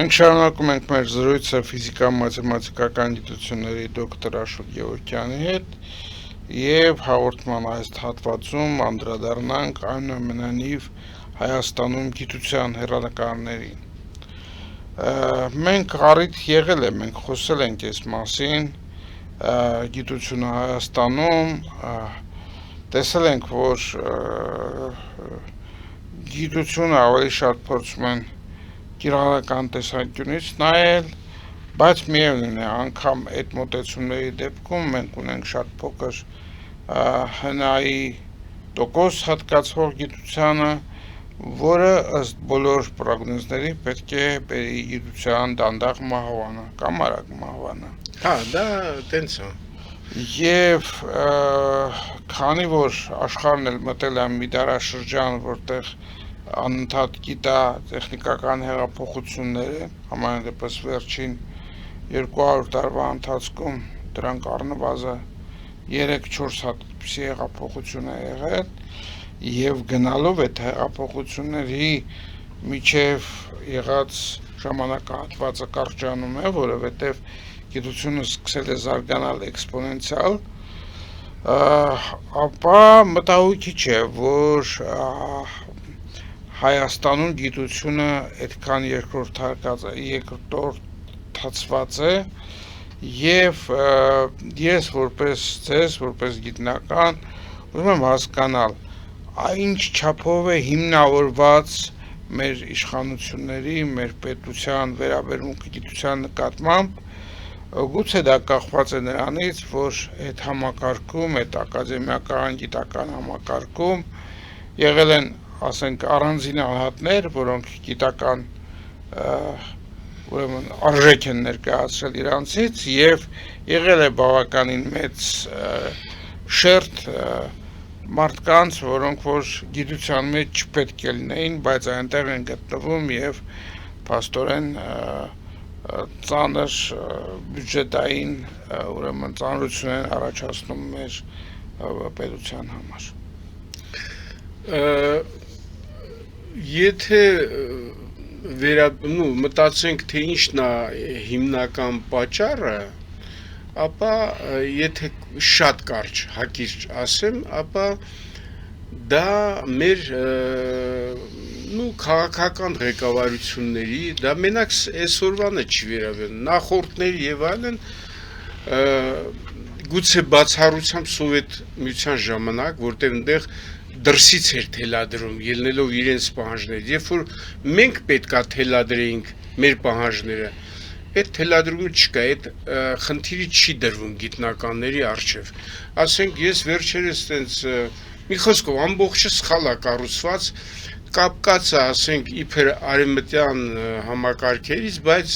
Մենք շարունակում ենք մեր զրույցը ֆիզիկա-մաթեմատիկական գիտությունների դոկտոր Աշոտ Գևորգյանի հետ եւ հաղորդման այս հատվածում անդրադառնանք այնուամենայնիվ Հայաստանում գիտության հեռանկարներին։ Մենք առիթ եղել է, մենք խոսել ենք այս մասին, գիտությունը Հայաստանում տեսել ենք, որ գիտությունը ավելի շատ փորձում են կիրառական տեսանկյունից նայել, բայց միևնույն է, անգամ այդ մոտեցումների դեպքում մենք ունենք շատ փոքր հնայի տոկոս հատկացվող գիտությանը, որը ըստ բոլոր պրոգնոզների պետք է բերի գիտության դանդաղ մահվանը կամ արագ մահվանը։ Հա, դա տենց է։ Եվ քանի որ աշխարհն էլ մտել է մի դարաշրջան, որտեղ անընդհատ գիտա տեխնիկական հեղափոխությունները, համենայնդեպս վերջին 200 տարվա ընթացքում դրանք առնվազն 3-4 հատպիսի հեղափոխություն է եղել եւ գնալով այդ հեղափոխությունների միջև եղած ժամանակահատվածը կարճանում է, որովհետեւ գիտությունը սկսել է զարգանալ էքսպոնենցիալ, ապա մտահոգիչ է, որ Հայաստանում գիտությունը այդքան երկրորդացված է եւ ես որպես ձեզ, որպես գիտնական ուզում եմ հասկանալ, ինչ չափով է հիմնավորված մեր իշխանությունների, մեր պետության վերաբերմունքը գիտության նկատմամբ, գուցե դա կախված է նրանից, որ այդ համակարգում, այդ ակադեմիական գիտական համակարգում եղել են, ասենք, առանձին անհատներ, որոնք գիտական ուրեմն արժեք են ներկայացրել իրանցից եւ եղել է բավականին մեծ շերտ մարդկանց, որոնք որ գիտության մեջ չպետք է լինեին, բայց այնտեղ են գտնվում եւ փաստորեն ծանր բյուջետային ուրեմն ծանրություն են առաջացնում մեր պետության համար։ Եթե մտածենք, թե ինչն է հիմնական պատճառը, ապա եթե շատ կարճ հակիրճ ասեմ, ապա դա մեր քաղաքական ղեկավարությունների, դա մենակ այսօրվանը չի վերաբերում, նախորդների եւ այլն, գուցե բացառությամբ Սովետ միության ժամանակ, որտեղ այնտեղ դրսից էր թելադրում, ելնելով իրենց պահանջները, երբ որ մենք պետքա թելադրեինք մեր պահանջները, այդ թելադրումը չկա, այդ խնդիրը չի դրվում գիտնականների առջև։ Ասենք ես վերջերս տենց մի խոսքով ամբողջը սխալ է կառուցված, կապկած է, ասենք, իբր արևմտյան համակարգերից, բայց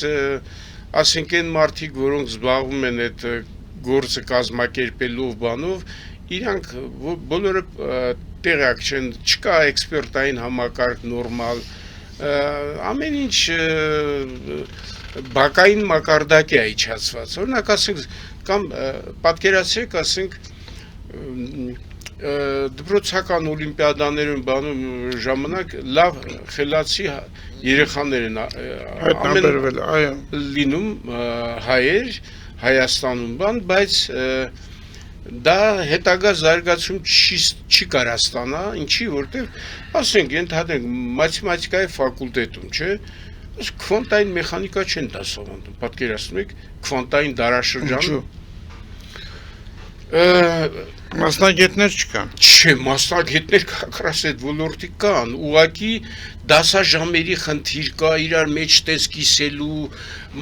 ասենք այն մարդիկ, որոնք զբաղվում են այդ գործը կազմակերպելով բանով, իրանք բոլորը տեղյակ չեն, չկա էքսպերտային համակարգ նորմալ, ամեն ինչ բակային մակարդակ է իջացված, օրինակ ասենք, կամ պատկերացրեք, ասենք, դպրոցական օլիմպիադաներում բանում ժամանակ լավ խելացի երեխաներ են լինում հայեր Հայաստանում բան, բայց դա հետագա զարգացում չի կարա ստանա, ինչի, որտեղ, ասենք, ենթադրենք մաթեմատիկայի ֆակուլտետում, չէ, քվանտային մեխանիկա չեն դասավանդում, պատկերացնում եք, քվանտային դարաշրջանում Մասնագետներ չկան։ Չէ, մասնագետներ կակրաս այդ ոլորտի կան, ուղղակի դասաժամերի խնդիր կա, իրար մեջ տես կիսելու,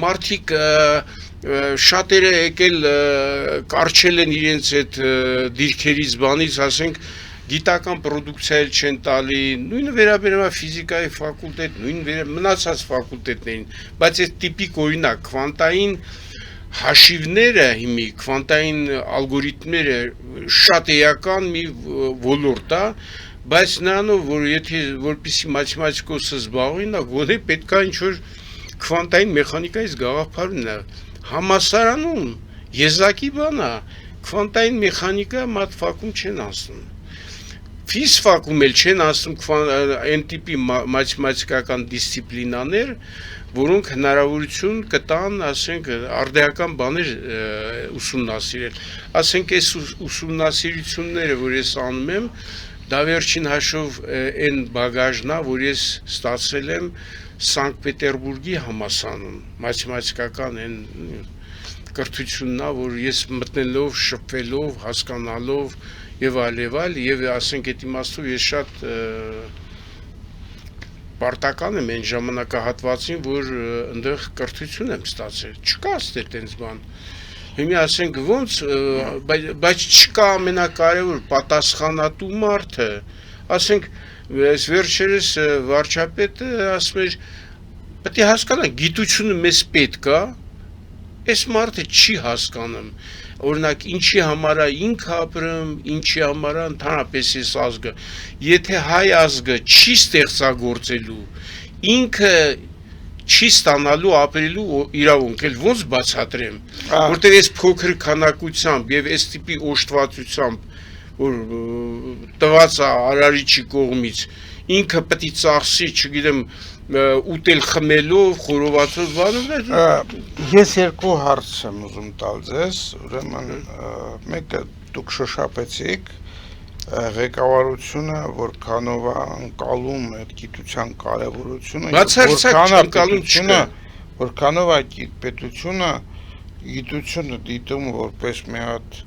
մարդիկ շատերը եկել կարճել են իրենց այդ դիրքերից բանից, ասենք, գիտական պրոդուկցիա էլ չեն տալի, նույնը վերաբերում է ֆիզիկայի ֆակուլտետ, նույն մնացած ֆակուլտետներին, բայց այդ տիպիկ օրինակ քվանտային հաշիվները հիմի, քվանտային ալգորիթմները շատ էական մի ոլորտ է, բայց նրանով, որ եթե որպեսզի մաթեմատիկոսը զբաղվի, նա գոնե պետք է ինչ-որ քվանտային մեխանիկայից գաղափար ունենա։ Համալսարանում եզակի բան է, քվանտային մեխանիկա մաթֆակում չեն անցնում։ Ֆիզֆակում էլ չեն անցնում այն տիպի մաթեմատիկական դիսցիպլինաներ, որոնք հնարավորություն կտան, ասենք, արդեական բաներ ուսումնասիրել։ Ասենք, այս ուսումնասիրությունները, որ ես անում եմ, դա վերջին հաշվով այն բագաժն է, որ ես ստացել եմ Սանկտ Պետերբուրգի համալսարանում, մաթեմատիկական այն կրթությունն է, որ ես մտնելով, շփվելով, հասկանալով եւ այլ, ասենք այդ իմաստով ես շատ պարտական եմ այն ժամանակահատվածին, որ այնտեղ կրթություն եմ ստացել։ Չկա այստեղ տենց բան։ Հիմա ասենք ոնց, բայց չկա ամենակարևոր պատասխանատու մարդը։ Ասենք այս վերջերս վարչապետը ասում էր, պետք է հասկանանք, գիտությունը մեզ պետք է, այս մարդը չի հասկանում։ Օրինակ, ինչի համար է ինքը ապրում, ինչի համար է ընդհանրապես այս ազգը։ Եթե հայ ազգը չի ստեղծագործելու, ինքը չի ստանալու ապրելու իրավունք, էլ ոնց բացատրեմ, որտեղ այս փոքր քանակությամբ եւ այս տիպի օժտվածությամբ, որ տված է արարիչի կողմից, ինքը պետք է ծախսի, չգիտեմ, ուտել խմելով, խորովածով բանով։ Ես երկու հարց եմ ուզում տալ ձեզ, ուրեմն մեկը դուք շոշափեցիք ղեկավարությունը, որքանով է ընկալում այդ գիտության կարևորությունը, որքանով է պետությունը գիտությունը դիտում որպես մի հատ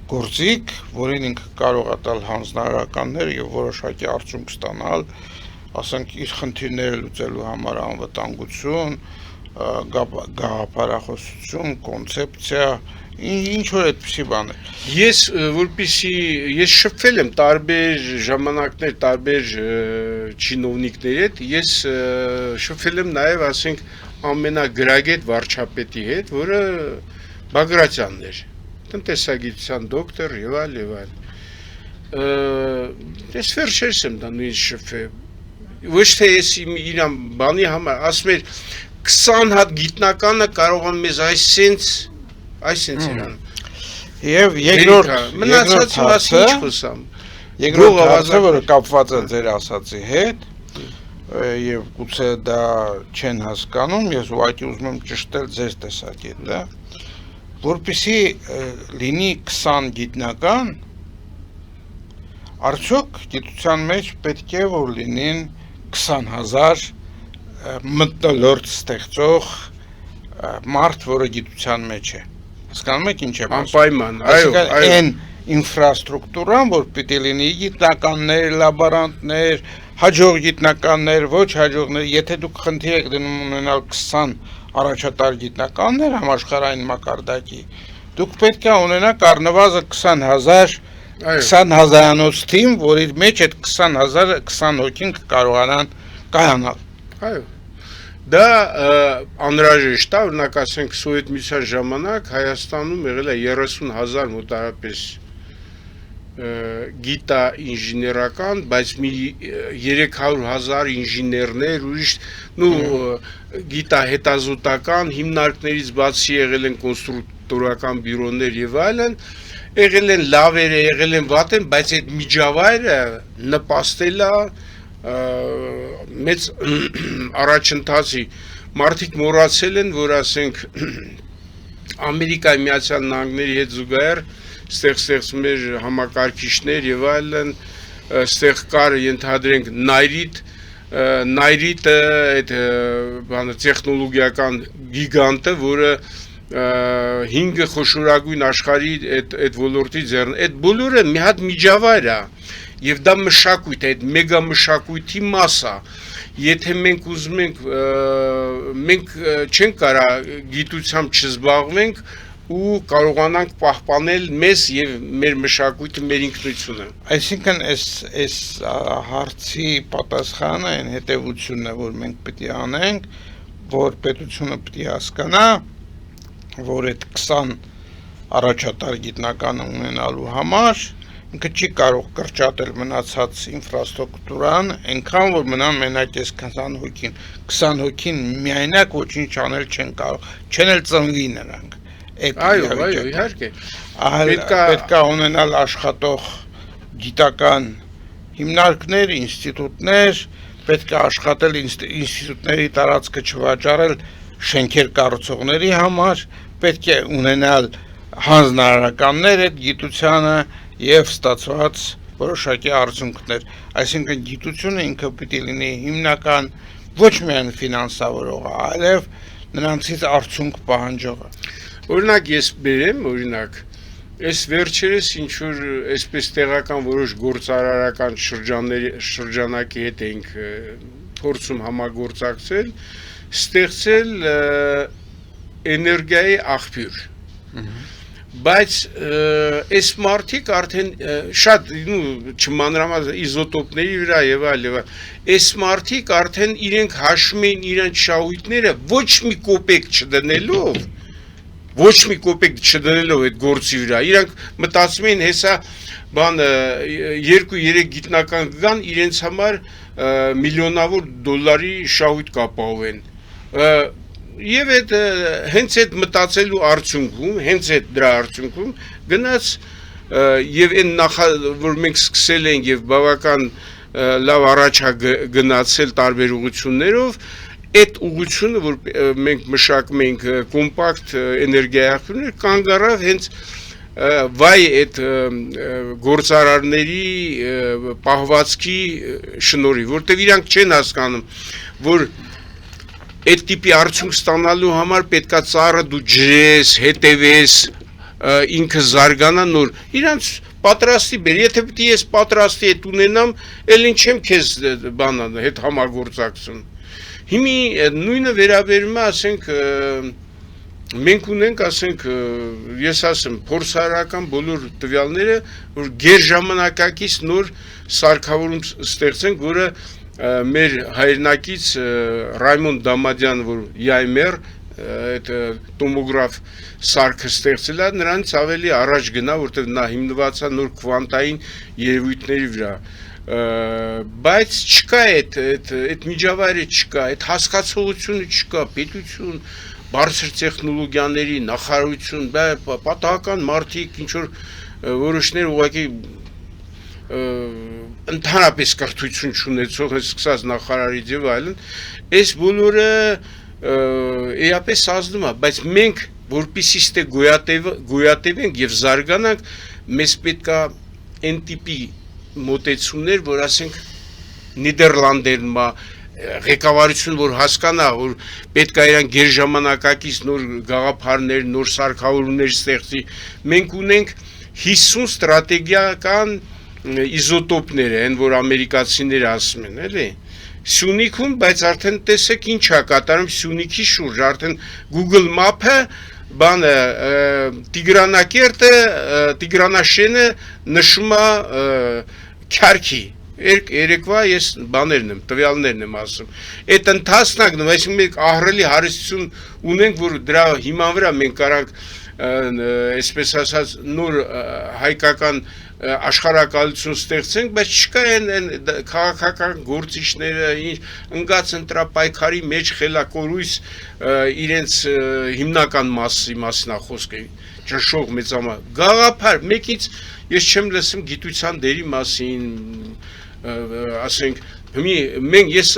գործիք, որին ինքը կարող է տալ հանձնարարականներ եւ որոշակի արդյունք ստանալ, ասենք իր խնդիրները լուծելու համար անվտանգություն, գաղափարախոսություն, կոնցեպցիա, ինչ որ այդպիսի բաներ։ Ես շփվել եմ տարբեր ժամանակներ, տարբեր չինովնիկների հետ, ես շփվել եմ նաև, ասենք, ամենագրագետ վարչապետի հետ, որը Բագրատյանն էր, տնտեսագիտության դոկտոր եւ այլ։ Ես վերջերս եմ դա նույնիսկ շփվել, ոչ թե ես իրան բանի համար, ասում էր 20 հատ գիտնականը կարող են մեզ այսենց իրան։ Եվ երկրորդ հարցը, որը կապված է ձեր ասացի հետ, եւ գուցե դա չեն հասկանում, ես ուղղակի ուզում եմ ճշտել ձեր տեսակետը, որպեսզի լինի 20 գիտնական, արդյոք գիտության մեջ պետք է որ լինին 20,000 մթնոլորտ ստեղծող մարդ, որը գիտության մեջ է։ Հասկանում եք ինչ եմ ասում։ Անպայման, այո։ Այն ինֆրաստրուկտուրան, որ պիտի լինի գիտնականներ, լաբորանտներ, հաջող գիտնականներ, ոչ հաջողներ, եթե դուք խնդիր եք դնում ունենալ 20 առաջատար գիտնականներ համաշխարհային մակարդակի, դուք պետք է ունենաք առնվազն 20,000-անոց թիմ, որի մեջ այդ 20,000-ը 20 հոգին կարողանան կայանալ։ Այո։ Դա անհրաժեշտ է, օրինակ ասենք Սովետ միության ժամանակ Հայաստանում եղել է 30,000 մոտավորապես գիտա ինժեներական, բայց մի 300,000 ինժեներներ, ուրիշ գիտա հետազոտական հիմնարկներից բացի եղել են կոնստրուկտորական բյուրոներ եւ այլն, եղել են լավերը, եղել են վատեն, բայց այդ միջավայրը նպաստել է մեծ առաջընթացի։ Մարդիկ մոռացել են, որ ասենք Ամերիկայի Միացյալ Նահանգների հետ զուգահեռ ստեղ ստեղծում էր համակարգիչներ եւ այլն, ստեղ կար ենթադրենք Նայրիտը այդ բանը տեխնոլոգիական գիգանտը, որը 5 խոշորագույն աշխարհի այդ ոլորտի ձեռն, այդ բոլորը մի հատ միջավայր է եւ դա մշակույթ է, այդ մեգա մշակույթի մաս է։ Եթե մենք ուզում ենք, մենք չենք կարա գիտությամբ չզբաղվենք ու կարողանանք պահպանել մեզ եւ մեր մշակույթը, մեր ինքնությունը։ Այսինքն այս հարցի պատասխանը այն հետևությունն է, որ մենք պետք է անենք, որ պետությունը պետք է հասկանա, որ այդ 20 առաջատար գիտնականը ունենալու համար ինքը չի կարող կրճատել մնացած ինֆրաստրուկտուրան, այնքան որ մնան մենակ այս 20 հոգին։ 20 հոգին միայնակ ոչինչ անել չեն կարող, չեն էլ ծնվի նրանք։ Այո, իհարկե։ Պետք է ունենալ աշխատող գիտական հիմնարկներ, ինստիտուտներ, պետք է աշխատել ինստիտուտների տարածքը չվաճառել շենքեր կառուցողների համար, պետք է ունենալ հանձնարարականներ այդ գիտությանը եւ ստացված որոշակի արդյունքներ։ Այսինքն գիտությունը ինքը պիտի լինի հիմնական ոչ միայն ֆինանսավորողը, այլև նրանցից արդյունք պահանջողը։ Օրինակ ես բերեմ, օրինակ Այս վերջերս ինչ որ այսպես տեղական որոշ գործարարական շրջանակի հետ ենք փորձում համագործակցել, ստեղծել էներգիայի աղբյուր։ Բայց այս մարդիկ արդեն շատ չմանրամաս իզոտոպների վրա եւ այլ այս մարդիկ արդեն իրենք հաշվում են իրենց շահույթները ոչ մի կոպեկ չդնելով այդ գործի վրա իրանք մտածում են հեսա բան 2-3 գիտնական կգան իրենց համար միլիոնավոր դոլարի շահույթ կապահովեն Եվ այդ հենց այդ մտածելու արդյունքում, հենց այդ դրա արդյունքում գնաց եւ այն որ մենք սկսել ենք եւ բավական լավ առաջա գնացել տարբեր ուղղություններով, այդ ուղղությունը որ մենք մշակում ենք կոմպակտ էներգիայախումներ կանգ առավ հենց վայ այդ գործարարների պահվածքի շնորհիվ, որտեղ իրանք չեն հասկանում, որ այդ տիպի արդյունք ստանալու համար պետքա ծառը դու ջրես, հետևես, ինքը զարգանա նոր։ Իրանց պատրաստի բեր, եթե պետք է ես պատրաստի հետ ունենամ, էլ ինչ եմ քեզ բանան հետ համագործակցում։ Հիմի նույնը վերաբերում է, ասենք, մենք ունենք, ասենք, ես ասեմ, փորձարարական բոլոր տվյալները, որ գերժամանակակից նոր սարքավորում ստեղծենք, որը մեր հայրենակից Ռայմոնդ Դամադյան, որ ՅԱՄ այդ տոմոգրաֆ սարքը ստեղծել է, նրանից ավելի առաջ գնա, որտեղ նա հիմնված է նոր քվանտային երևույթների վրա։ Բայց չկա այդ միջավայրը չկա, այդ հասկացողությունը չկա, պետություն, բարձր տեխնոլոգիաների նախարարություն, պատահական մարդիկ, ինչ որ որոշներ ուղղակի ընդհանրապես կրթություն չունեցող սկսած նախարարից եւ այլն, այս բոլորը էապես ազդում է, բայց մենք որպեսզի ստե գոյատևենք եւ զարգանանք, մեզ պետքա այն տիպի մոտեցումներ, որ ասենք Նիդերլանդերն ղեկավարություն որ հասկանա, որ պետքա իրան գերժամանակակից նոր գաղափարներ, նոր սարքավորումներ ստեղծի, մենք ունենք 50 ստրատեգիական իզոտոպներ են, որ ամերիկացիները ասում են, էլի, Սյունիքում, բայց արդեն տեսեք ինչ է կատարում Սյունիքի շուրջ, արդեն Google Map-ը, բանը, Տիգրանակերտը, Տիգրանաշենը նշում է քյարքի, երեկվա ես բաներն եմ, տվյալներն եմ ասում, այդ ընթացնակն, այսինքն մենք ահռելի հարստություն ունենք, որ դրա հիման վրա մենք կարանք, այսպես ասած, նոր հայկական աշխարհակալություն ստեղծենք, բայց չկա այն քաղաքական գործիչները ընկած ընտրապայքարի մեջ խելակորույս իրենց հիմնական մասին է խոսքը ճնշող մեծամա գաղափար մեկից ես չեմ լսում գիտության դերի մասին ասենք մենք ես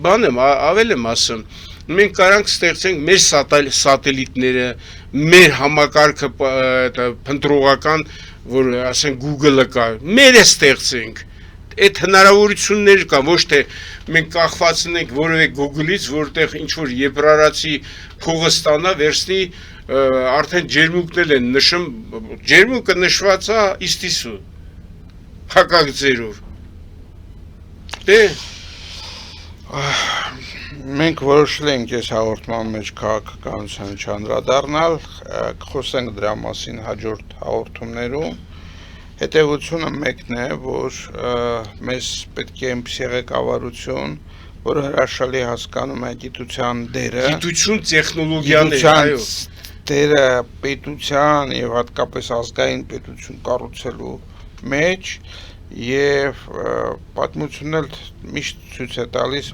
բան եմ ավել եմ ասում մենք կարանք ստեղծենք մեր սատելիտները մեր համակարգը փնտրողական որ ասենք Google-ը կա, մերը ստեղծենք, այդ հնարավորություններ կա, ոչ թե մենք կախված ենք որևէ Google-ից, որտեղ ինչ-որ եբրարացի փողը ստանա, վերցնի, արդեն ջերմուկնել են նշում, ջերմուկը նշված է իստիսու, հակագծերով, դե, մենք որոշել ենք ես հաղորդման մեջ քաղաքականությանը չանդրադառնալ, կխոսենք դրա մասին հաջորդ հաղորդումներում, հետևությունը մեկն է, որ մեզ պետք է այնպիսի ղեկավարություն, որը հրաշալի հասկանում է գիտության դերը, գիտություն տեխնոլոգիաներ, այո, դերը պետության եւ հատկապես ազգային պետություն կառուցելու մեջ եւ պատմությունն էլ միշտ ցույց է տալիս,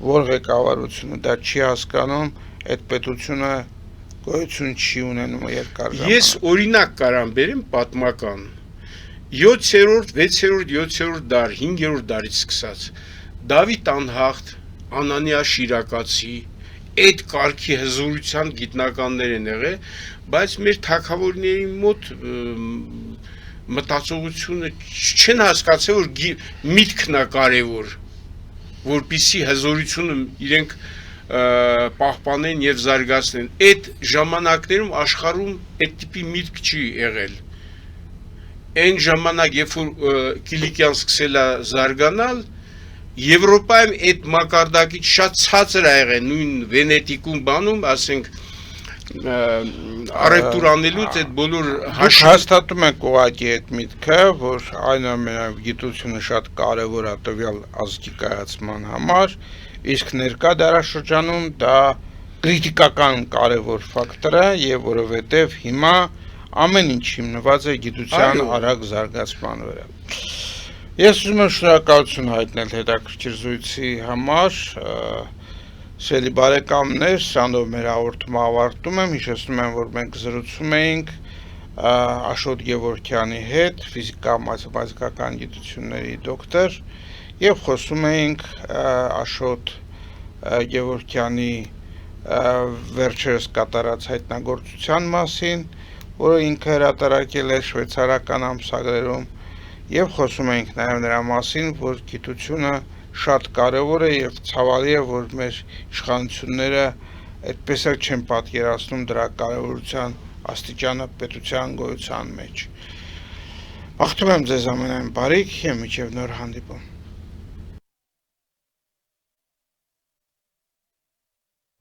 որ ղեկավարությունը դա չի հասկանում, այդ պետությունը գոյություն չի ունենում երկար ժամանակ։ Ես օրինակ կարամ բերեմ պատմական 7-րդ, 6-րդ, 7-րդ դար, 5-րդ դարից սկսած Դավիթ Անհախտ, Անանիա Շիրակացի, այդ կարգի հզորության գիտնականներ են եղել, բայց մեր թագավորների մոտ մտածողությունը չեն հասկացել, որ միտքն է կարևոր, որպիսի հզորությունը իրենք պահպանեն եւ զարգացնեն։ Այդ ժամանակներում աշխարհում այդ տիպի միտք չի եղել։ այն ժամանակ, երբ որ Կիլիկիան սկսել է զարգանալ, Եվրոպայում այդ մակարդակից շատ ցածր ա եղել, նույն Վենետիկում բանում, ասենք առևտուր անելուց այդ բոլոր հաստատում եք ուղղակի այդ միտքը, որ այնուամենայնիվ գիտությունը շատ կարևոր է տվյալ ազգի կայացման համար, իսկ ներկա դարաշրջանում դա կրիտիկական կարևոր ֆակտոր է, եւ որովհետեւ հիմա ամեն ինչ հիմնված է գիտության արագ զարգացման վրա։ Ես ուզում եմ շնորհակալություն հայտնել հետաքրքիր զրույցի համար, սիրելի բարեկամներ, սրանով մեր հաղորդումը ավարտում եմ, հիշեցնում եմ, որ մենք զրուցում էինք Աշոտ Գևորգյանի հետ, ֆիզիկա-մաթեմատիկական գիտությունների դոկտոր, եւ խոսում էինք Աշոտ Գևորգյանի վերջերս կատարած հայտնագործության մասին, որը ինքը հրատարակել է շվեյցարական ամսագրերում, եւ խոսում էինք նաեւ նրա մասին, որ գիտությունը շատ կարևոր է եւ ցավալի է, որ մեր իշխանությունները այդպես էլ չեն պատկերացնում դրա կարևորության աստիճանը պետության գոյության մեջ։ Աղթում եմ ձեզ ամենայն բարիք եւ մինչեւ նոր հանդիպում։